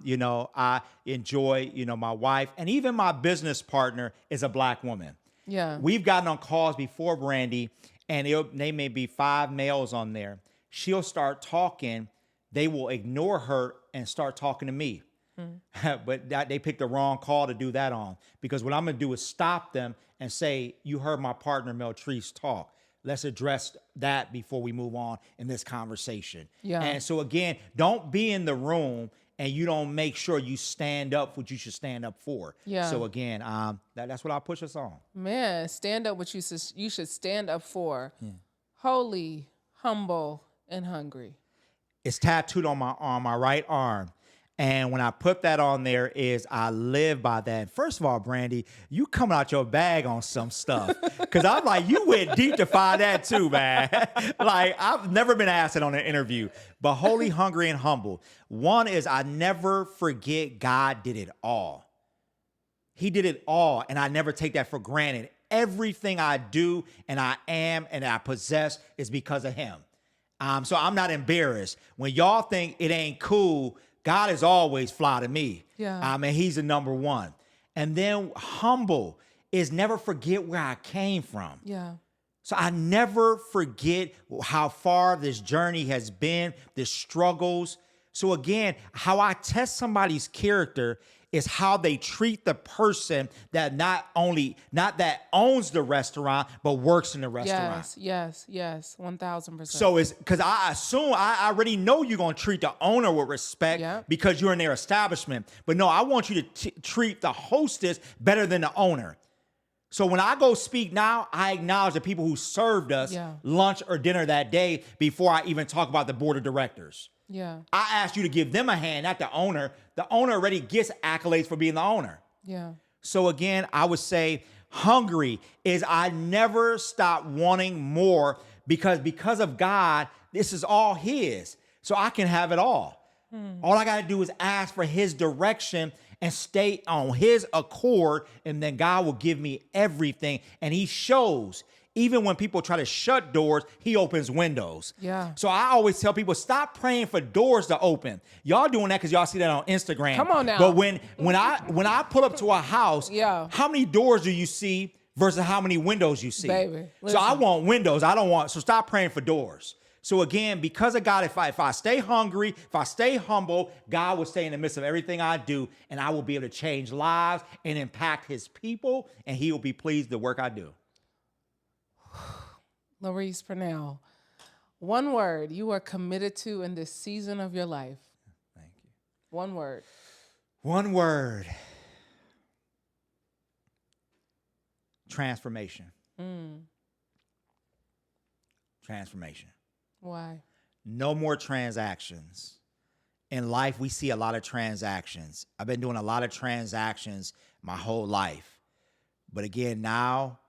you know, I enjoy, you know, my wife and even my business partner is a Black woman. Yeah. We've gotten on calls before, Brandi, and they may be 5 males on there. She'll start talking. They will ignore her and start talking to me. But they picked the wrong call to do that on, because what I'm going to do is stop them and say, you heard my partner LaRese talk. Let's address that before we move on in this conversation. Yeah. And so again, don't be in the room and you don't make sure you stand up for what you should stand up for. Yeah. So again, that's what I'll push us on. Man, stand up what you should stand up for. Holy, humble, and hungry. It's tattooed on my right arm. And when I put that on there is I live by that. First of all, Brandi, you coming out your bag on some stuff. Because I'm like, you went deep to find that too, man. Like, I've never been asked it on an interview. But holy, hungry, and humble. One is I never forget God did it all. He did it all. And I never take that for granted. Everything I do and I am and I possess is because of him. So I'm not embarrassed. When y'all think it ain't cool, God is always fly to me. Yeah. And he's the number one. And then humble is never forget where I came from. Yeah. So I never forget how far this journey has been, the struggles. So again, how I test somebody's character is how they treat the person that not that owns the restaurant, but works in the restaurant. Yes, 1,000%. So it's because I assume I already know you're going to treat the owner with respect because you're in their establishment. But no, I want you to treat the hostess better than the owner. So when I go speak now, I acknowledge the people who served us lunch or dinner that day before I even talk about the board of directors. Yeah. I asked you to give them a hand, not the owner. The owner already gets accolades for being the owner. Yeah. So again, I would say hungry is I never stop wanting more because of God, this is all his. So I can have it all. All I got to do is ask for his direction and stay on his accord, and then God will give me everything. And he shows. Even when people try to shut doors, he opens windows. Yeah. So I always tell people, stop praying for doors to open. Y'all doing that because y'all see that on Instagram. Come on now. But when I pull up to a house, how many doors do you see versus how many windows you see? Baby, so I want windows. So stop praying for doors. So again, because of God, if I stay hungry, if I stay humble, God will stay in the midst of everything I do, and I will be able to change lives and impact his people, and he will be pleased with the work I do. LaRese Purnell, one word you are committed to in this season of your life. Thank you. One word. One word. Transformation. Transformation. Why? No more transactions. In life, we see a lot of transactions. I've been doing a lot of transactions my whole life. But again, now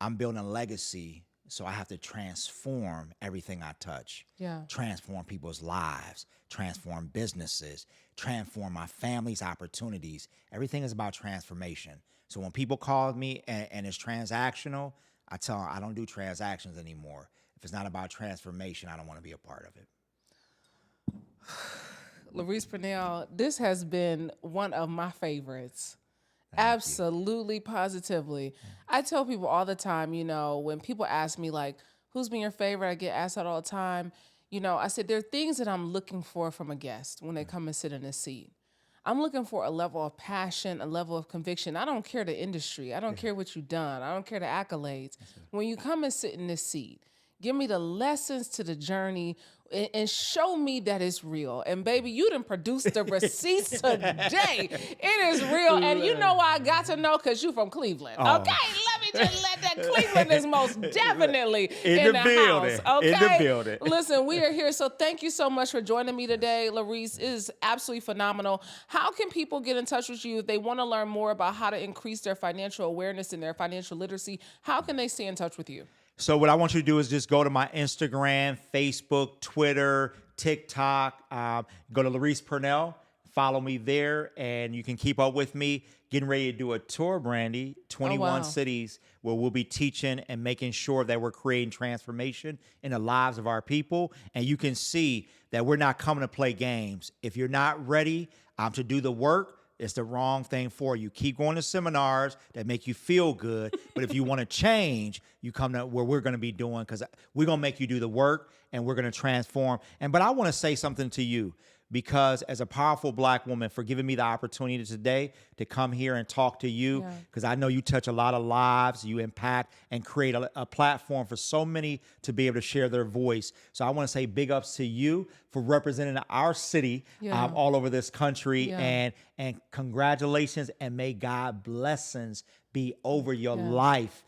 I'm building a legacy. So I have to transform everything I touch. Yeah. Transform people's lives, transform businesses, transform my family's opportunities. Everything is about transformation. So when people call me and it's transactional, I tell them I don't do transactions anymore. If it's not about transformation, I don't want to be a part of it. LaRese Purnell, this has been one of my favorites. Absolutely, positively. I tell people all the time, when people ask me, like, who's been your favorite? I get asked that all the time. I said, there are things that I'm looking for from a guest when they come and sit in this seat. I'm looking for a level of passion, a level of conviction. I don't care the industry. I don't care what you've done. I don't care the accolades. When you come and sit in this seat, give me the lessons to the journey and show me that it's real. And baby, you done produced the receipts today. It is real. And you know why I got to know? Because you from Cleveland. Okay, let me just let that Cleveland is most definitely in the building. house. Okay? In the building. Listen, we are here. So thank you so much for joining me today, LaRese. It is absolutely phenomenal. How can people get in touch with you if they want to learn more about how to increase their financial awareness and their financial literacy? How can they stay in touch with you? So what I want you to do is just go to my Instagram, Facebook, Twitter, TikTok. Go to LaRese Purnell. Follow me there, and you can keep up with me. Getting ready to do a tour, Brandi, 21 cities, where we'll be teaching and making sure that we're creating transformation in the lives of our people. And you can see that we're not coming to play games. If you're not ready to do the work, it's the wrong thing for you. Keep going to seminars that make you feel good. But if you want to change, you come to where we're going to be doing, because we're going to make you do the work and we're going to transform. But I want to say something to you, because as a powerful Black woman, for giving me the opportunity today to come here and talk to you, because I know you touch a lot of lives, you impact and create a platform for so many to be able to share their voice. So I want to say big ups to you for representing our city all over this country, and congratulations, and may God blessings be over your life,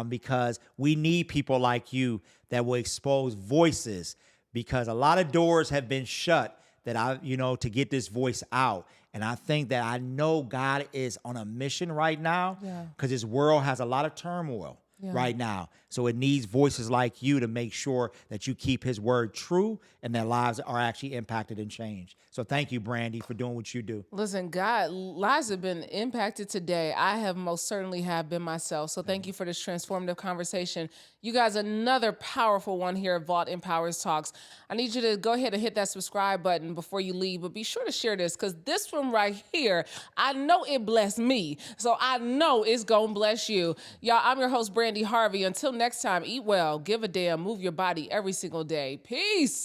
because we need people like you that will expose voices, because a lot of doors have been shut that to get this voice out. And I think that I know God is on a mission right now, because this world has a lot of turmoil right now. So it needs voices like you to make sure that you keep his word true and their lives are actually impacted and changed. So thank you, Brandi, for doing what you do. Listen, God, lives have been impacted today. I have most certainly have been myself. So thank you for this transformative conversation. You guys, another powerful one here at Vault Empowers Talks. I need you to go ahead and hit that subscribe button before you leave, but be sure to share this, because this one right here, I know it blessed me. So I know it's going to bless you. Y'all, I'm your host, Brandi Harvey. Until next time, eat well, give a damn, move your body every single day. Peace.